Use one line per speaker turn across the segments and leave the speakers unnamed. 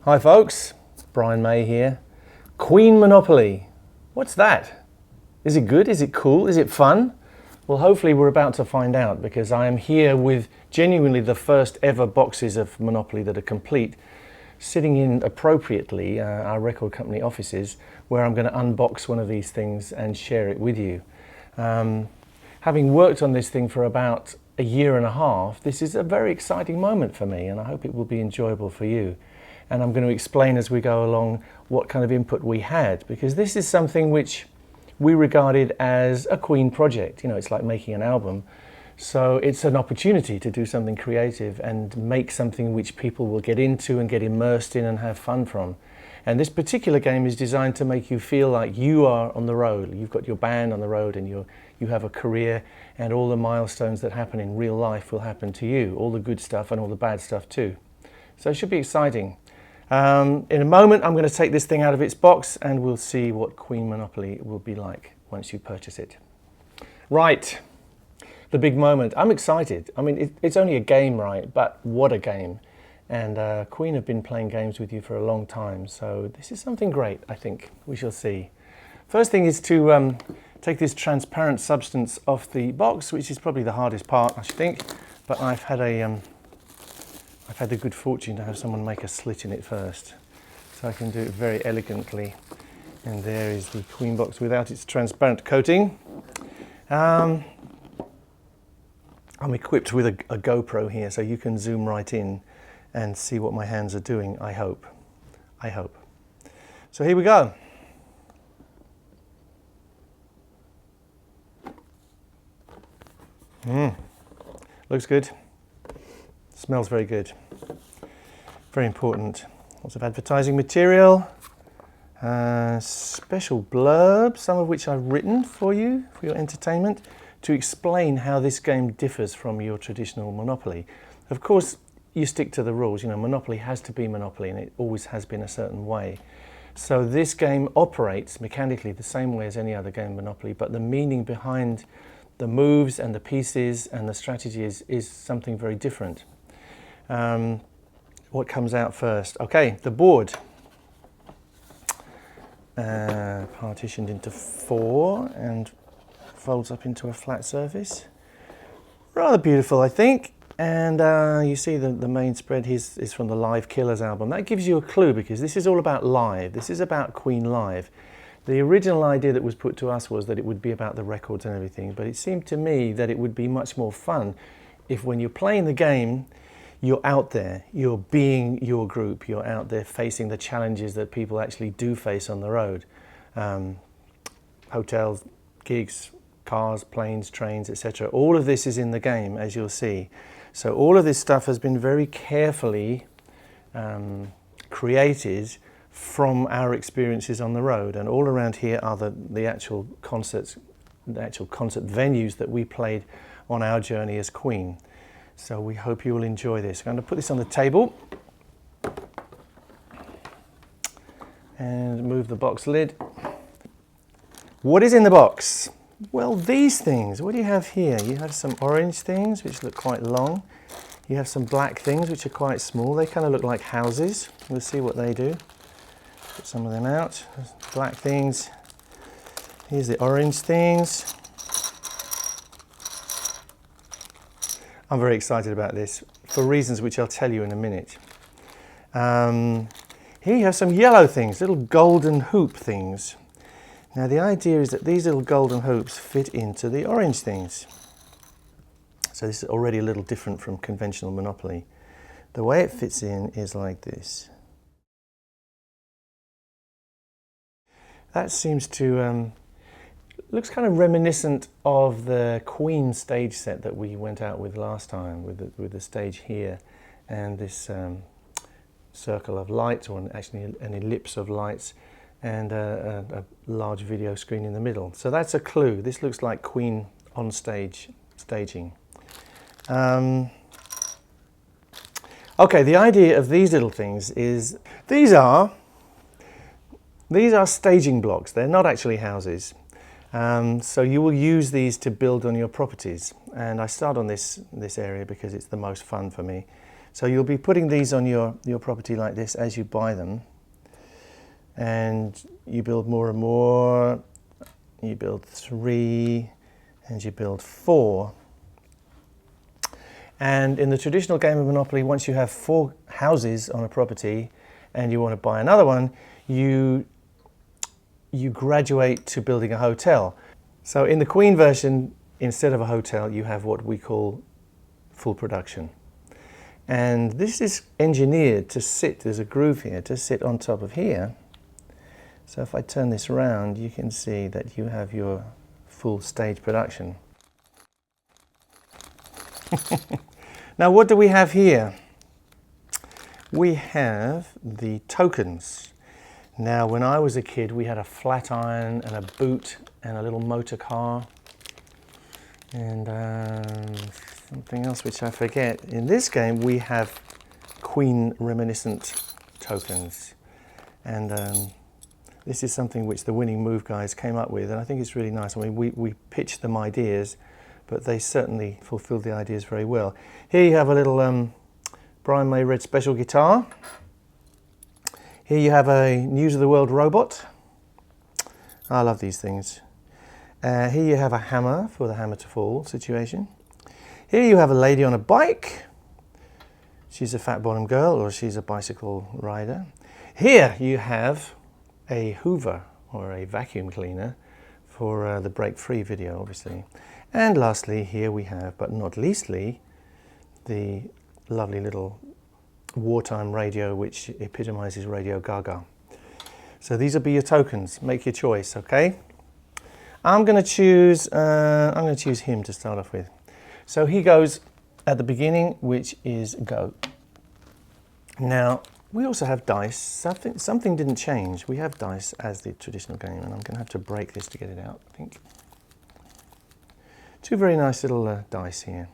Hi folks, Brian May here. Queen Monopoly. What's that? Is it good? Is it cool? Is it fun? Well, hopefully we're about to find out, because I am here with genuinely the first ever boxes of Monopoly that are complete, sitting in appropriately our record company offices, where I'm going to unbox one of these things and share it with you. Having worked on this thing for about a year and a half, this is a very exciting moment for me, and I hope it will be enjoyable for you. And I'm going to explain as we go along what kind of input we had, because this is something which we regarded as a Queen project. You know, it's like making an album. So it's an opportunity to do something creative and make something which people will get into and get immersed in and have fun from. And this particular game is designed to make you feel like you are on the road. You've got your band on the road, and you have a career, and all the milestones that happen in real life will happen to you. All the good stuff and all the bad stuff too. So it should be exciting. In a moment, I'm going to take this thing out of its box and we'll see what Queen Monopoly will be like once you purchase it. Right, the big moment. I'm excited. I mean, it's only a game, right? But what a game. And Queen have been playing games with you for a long time, so this is something great, I think. We shall see. First thing is to take this transparent substance off the box, which is probably the hardest part, I should think. But I've had the good fortune to have someone make a slit in it first, so I can do it very elegantly. And there is the Queen box without its transparent coating. I'm equipped with a GoPro here, so you can zoom right in and see what my hands are doing, I hope. So here we go. Looks good. Smells very good. Very important. Lots of advertising material. Special blurbs, some of which I've written for you, for your entertainment, to explain how this game differs from your traditional Monopoly. Of course, you stick to the rules. You know, Monopoly has to be Monopoly, and it always has been a certain way. So this game operates mechanically the same way as any other game of Monopoly, but the meaning behind the moves and the pieces and the strategies is something very different. What comes out first? Okay, the board. Partitioned into 4 and folds up into a flat surface. Rather beautiful, I think. And you see the main spread is from the Live Killers album. That gives you a clue, because this is all about live. This is about Queen live. The original idea that was put to us was that it would be about the records and everything, but it seemed to me that it would be much more fun if, when you're playing the game, you're out there, you're being your group, you're out there facing the challenges that people actually do face on the road. Hotels, gigs, cars, planes, trains, etc. All of this is in the game, as you'll see. So all of this stuff has been very carefully created from our experiences on the road. And all around here are the actual concerts, the actual concert venues that we played on our journey as Queen. So we hope you will enjoy this. I'm going to put this on the table and move the box lid. What is in the box? Well, these things. What do you have here? You have some orange things, which look quite long. You have some black things, which are quite small. They kind of look like houses. We'll see what they do. Put some of them out. Black things. Here's the orange things. I'm very excited about this for reasons which I'll tell you in a minute. Here you have some yellow things, little golden hoop things. Now the idea is that these little golden hoops fit into the orange things. So this is already a little different from conventional Monopoly. The way it fits in is like this. That seems to looks kind of reminiscent of the Queen stage set that we went out with last time, with the stage here and this circle of lights, or actually an ellipse of lights, and a large video screen in the middle. So that's a clue. This looks like Queen on stage staging. Okay, the idea of these little things is these are staging blocks. They're not actually houses. So you will use these to build on your properties. And I start on this area because it's the most fun for me. So you'll be putting these on your property like this as you buy them, and you build more and more. You build 3 and you build 4. And in the traditional game of Monopoly, once you have 4 houses on a property and you want to buy another one, you graduate to building a hotel. So in the Queen version, instead of a hotel, you have what we call full production. And this is engineered to sit, there's a groove here, to sit on top of here. So if I turn this around, you can see that you have your full stage production. Now what do we have here? We have the tokens. Now when I was a kid, we had a flat iron and a boot and a little motor car and something else which I forget. In this game we have Queen reminiscent tokens, and this is something which the Winning Move guys came up with, and I think it's really nice. I mean, we pitched them ideas, but they certainly fulfilled the ideas very well. Here you have a little Brian May Red Special guitar. Here you have a News of the World robot. I love these things. Here you have a hammer for the hammer to fall situation. Here you have a lady on a bike. She's a fat bottom girl, or she's a bicycle rider. Here you have a Hoover, or a vacuum cleaner, for the Break Free video, obviously. And lastly, here we have, but not leastly, the lovely little wartime radio, which epitomizes Radio Gaga. So these will be your tokens. Make your choice, okay? I'm going to choose him to start off with. So he goes at the beginning, which is go. Now we also have dice. Something didn't change. We have dice as the traditional game, and I'm going to have to break this to get it out, I think. 2 very nice little dice here.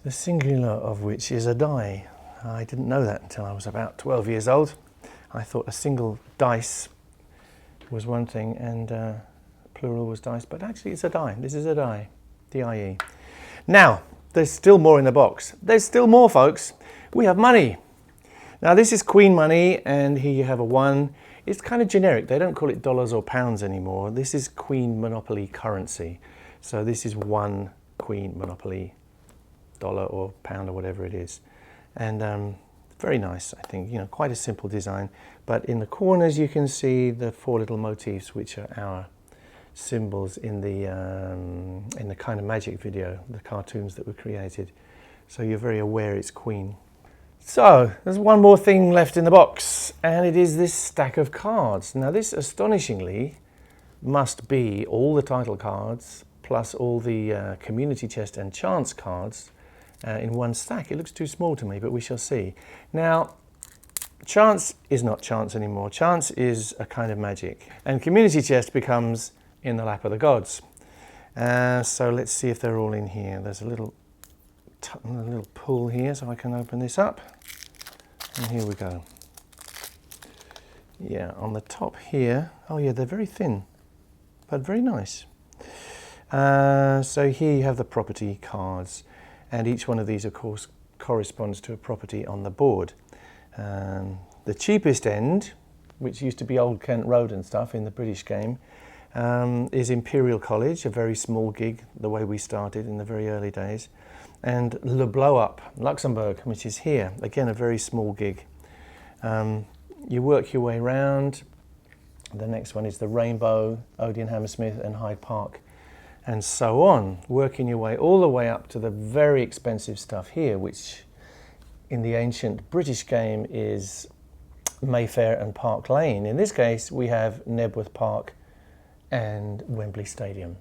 The singular of which is a die. I didn't know that until I was about 12 years old. I thought a single dice was one thing and plural was dice, but actually it's a die. This is a die, D-I-E. Now, there's still more in the box. There's still more, folks. We have money. Now this is Queen money, and here you have a 1. It's kind of generic. They don't call it dollars or pounds anymore. This is Queen Monopoly currency. So this is 1 Queen Monopoly dollar or pound or whatever it is. And very nice, I think. You know, quite a simple design. But in the corners you can see the 4 little motifs, which are our symbols in the kind of magic video, the cartoons that were created. So you're very aware it's Queen. So there's one more thing left in the box, and it is this stack of cards. Now this, astonishingly, must be all the title cards plus all the community chest and chance cards in one stack. It looks too small to me, but we shall see. Now, chance is not chance anymore. Chance is a kind of magic, and community chest becomes in the lap of the gods. So let's see if they're all in here. There's a little pull here, so I can open this up. And here we go. Yeah, on the top here, oh yeah, they're very thin, but very nice. So here you have the property cards, and each one of these, of course, corresponds to a property on the board. The cheapest end, which used to be Old Kent Road and stuff in the British game, is Imperial College, a very small gig, the way we started in the very early days. And Le Blow Up, Luxembourg, which is here, again a very small gig. You work your way around. The next one is the Rainbow, Odeon Hammersmith and Hyde Park, and so on, working your way all the way up to the very expensive stuff here, which in the ancient British game is Mayfair and Park Lane. In this case we have Knebworth Park and Wembley Stadium.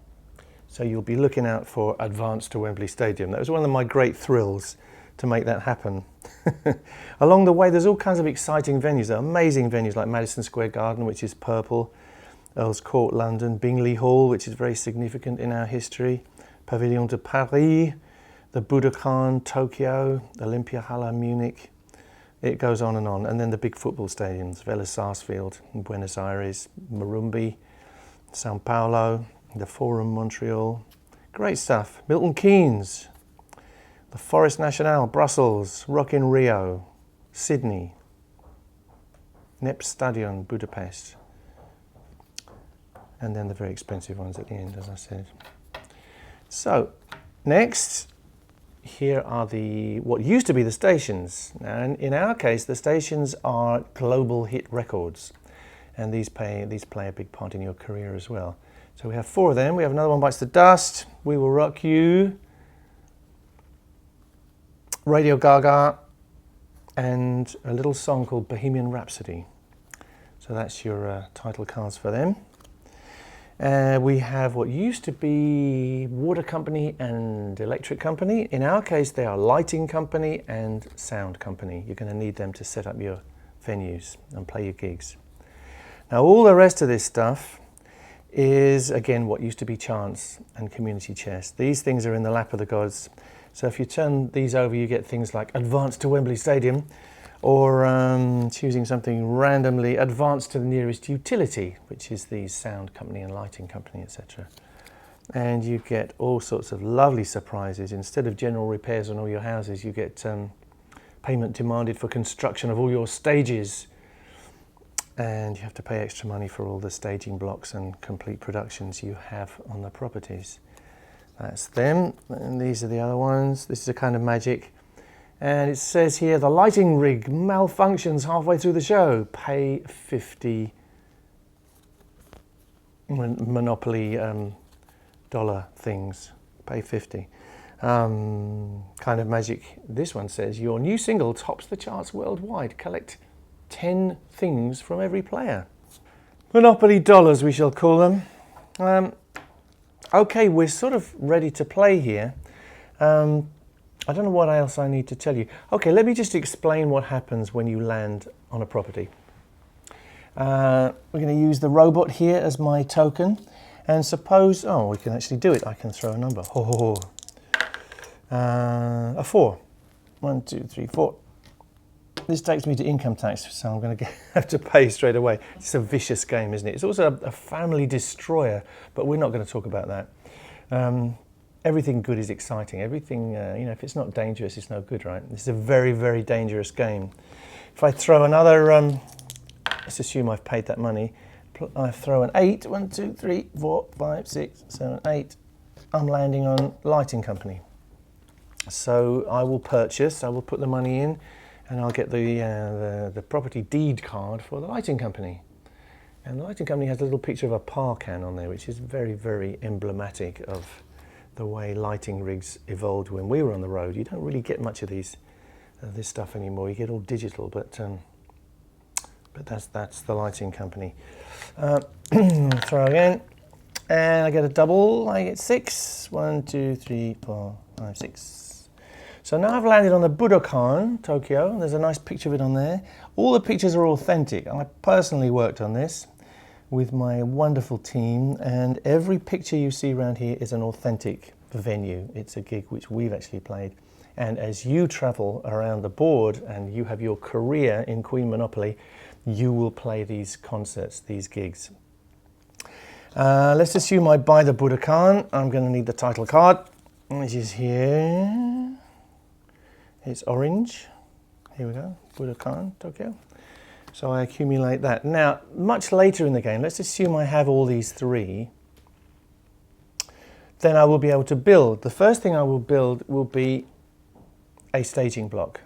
So you'll be looking out for Advance to Wembley Stadium. That was one of my great thrills to make that happen. Along the way there's all kinds of exciting venues. There are amazing venues like Madison Square Garden, which is purple, Earl's Court, London, Bingley Hall, which is very significant in our history, Pavillon de Paris, the Budokan, Tokyo, Olympiahalle, Munich. It goes on, and then the big football stadiums, Vélez Sarsfield in Buenos Aires, Morumbi, Sao Paulo, the Forum, Montreal. Great stuff. Milton Keynes, the Forest National, Brussels, Rock in Rio, Sydney, Stadion, Budapest, and then the very expensive ones at the end, as I said. So, next, here are what used to be the stations. Now, in our case, the stations are global hit records, and these play a big part in your career as well. So we have 4 of them. We have another one, Bites the Dust, We Will Rock You, Radio Gaga, and a little song called Bohemian Rhapsody. So that's your title cards for them. We have what used to be water company and electric company. In our case, they are lighting company and sound company. You're going to need them to set up your venues and play your gigs. Now, all the rest of this stuff is, again, what used to be chance and community chest. These things are in the lap of the gods. So if you turn these over, you get things like Advance to Wembley Stadium, or choosing something randomly, Advance to the nearest utility, which is the sound company and lighting company, etc. And you get all sorts of lovely surprises. Instead of general repairs on all your houses, you get payment demanded for construction of all your stages. And you have to pay extra money for all the staging blocks and complete productions you have on the properties. That's them, and these are the other ones. This is a kind of magic. And it says here, the lighting rig malfunctions halfway through the show. Pay 50 Monopoly dollar things. Pay 50. Kind of magic. This one says, your new single tops the charts worldwide. Collect 10 things from every player. Monopoly dollars, we shall call them. Okay, we're sort of ready to play here. I don't know what else I need to tell you. Okay, let me just explain what happens when you land on a property. We're going to use the robot here as my token. And suppose, we can actually do it. I can throw a number. A 4. 1, 2, 3, 4. This takes me to income tax, so I'm going to have to pay straight away. It's a vicious game, isn't it? It's also a family destroyer, but we're not going to talk about that. Everything good is exciting. Everything, if it's not dangerous, it's no good, right? This is a very, very dangerous game. If I throw another, let's assume I've paid that money. I throw an 8. 1, 2, 3, 4, 5, 6, 7, 8. I'm landing on lighting company. So I will put the money in, and I'll get the property deed card for the lighting company. And the lighting company has a little picture of a par can on there, which is very, very emblematic of the way lighting rigs evolved when we were on the road. You don't really get much of this stuff anymore. You get all digital, but that's the lighting company. Throw again, and I get a double. I get 6. 1, 2, 3, 4, 5, 6. So now I've landed on the Budokan, Tokyo. There's a nice picture of it on there. All the pictures are authentic. I personally worked on this with my wonderful team, and every picture you see around here is an authentic venue. It's a gig which we've actually played. And as you travel around the board and you have your career in Queen Monopoly, you will play these concerts, these gigs. Let's assume I buy the Budokan. I'm going to need the title card, which is here. It's orange. Here we go, Budokan, Tokyo. So I accumulate that. Now, much later in the game, let's assume I have all these 3. Then I will be able to build. The first thing I will build will be a staging block.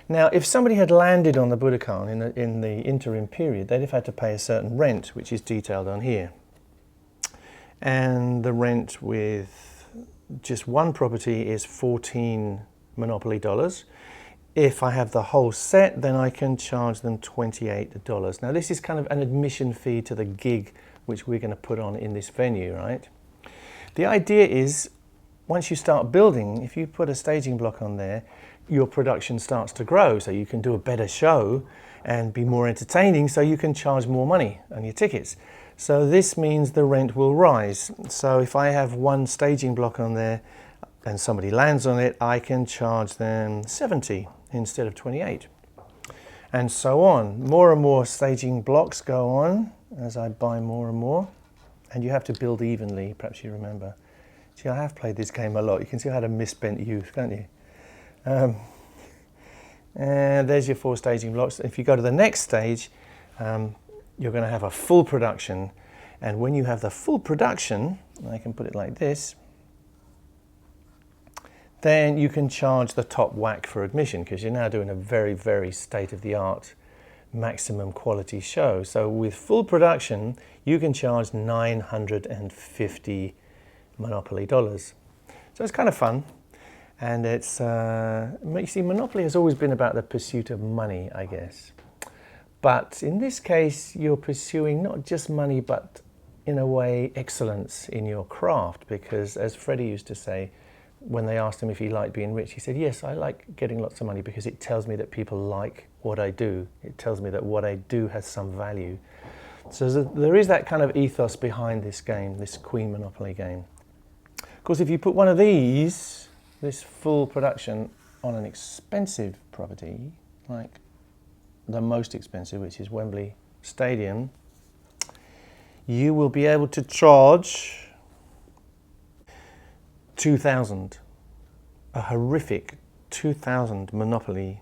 Now, if somebody had landed on the Budokan in the interim period, they'd have had to pay a certain rent, which is detailed on here. And the rent with just one property is 14 Monopoly dollars. If I have the whole set, then I can charge them $28. Now, this is kind of an admission fee to the gig which we're going to put on in this venue, right? The idea is, once you start building, if you put a staging block on there, your production starts to grow, so you can do a better show and be more entertaining, so you can charge more money on your tickets. So this means the rent will rise. So if I have one staging block on there and somebody lands on it, I can charge them 70 instead of 28. And so on. More and more staging blocks go on as I buy more and more. And you have to build evenly, perhaps you remember. See, I have played this game a lot. You can see I had a misspent youth, can't you? And there's your 4 staging blocks. If you go to the next stage, you're going to have a full production. And when you have the full production, I can put it like this, then you can charge the top whack for admission, because you're now doing a very, very state-of-the-art maximum quality show. So with full production, you can charge 950 Monopoly dollars. So it's kind of fun. And it's, you see, Monopoly has always been about the pursuit of money, I guess. But in this case, you're pursuing not just money, but in a way, excellence in your craft. Because as Freddie used to say, when they asked him if he liked being rich, he said, yes, I like getting lots of money because it tells me that people like what I do. It tells me that what I do has some value. So there is that kind of ethos behind this game, this Queen Monopoly game. Of course, if you put one of these, this full production, on an expensive property, like the most expensive, which is Wembley Stadium, you will be able to charge 2,000, a horrific 2,000 Monopoly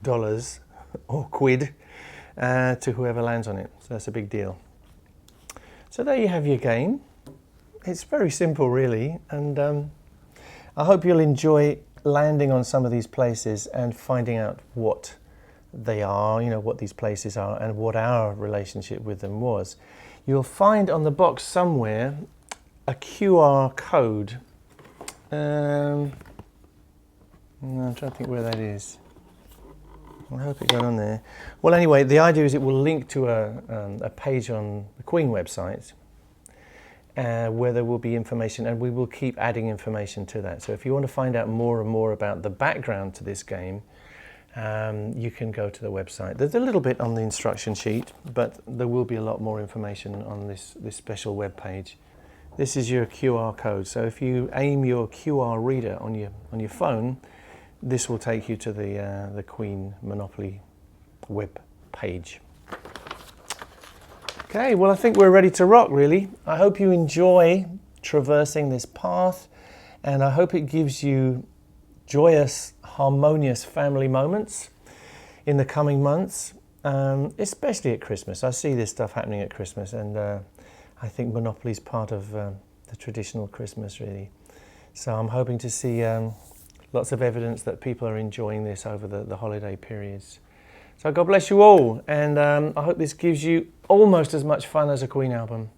dollars or quid to whoever lands on it. So that's a big deal. So there you have your game. It's very simple, really, and I hope you'll enjoy landing on some of these places and finding out what they are, you know, what these places are and what our relationship with them was. You'll find on the box somewhere a QR code. I'm trying to think where that is. I hope it got on there. Well, anyway, the idea is it will link to a page on the Queen website where there will be information, and we will keep adding information to that. So if you want to find out more and more about the background to this game, you can go to the website. There's a little bit on the instruction sheet, but there will be a lot more information on this special web page. This is your QR code. So if you aim your QR reader on your phone, this will take you to the Queen Monopoly web page. Okay, well, I think we're ready to rock, really. I hope you enjoy traversing this path, and I hope it gives you joyous, harmonious family moments in the coming months, especially at Christmas. I see this stuff happening at Christmas, and I think Monopoly is part of the traditional Christmas, really. So I'm hoping to see lots of evidence that people are enjoying this over the holiday periods. So God bless you all, and I hope this gives you almost as much fun as a Queen album.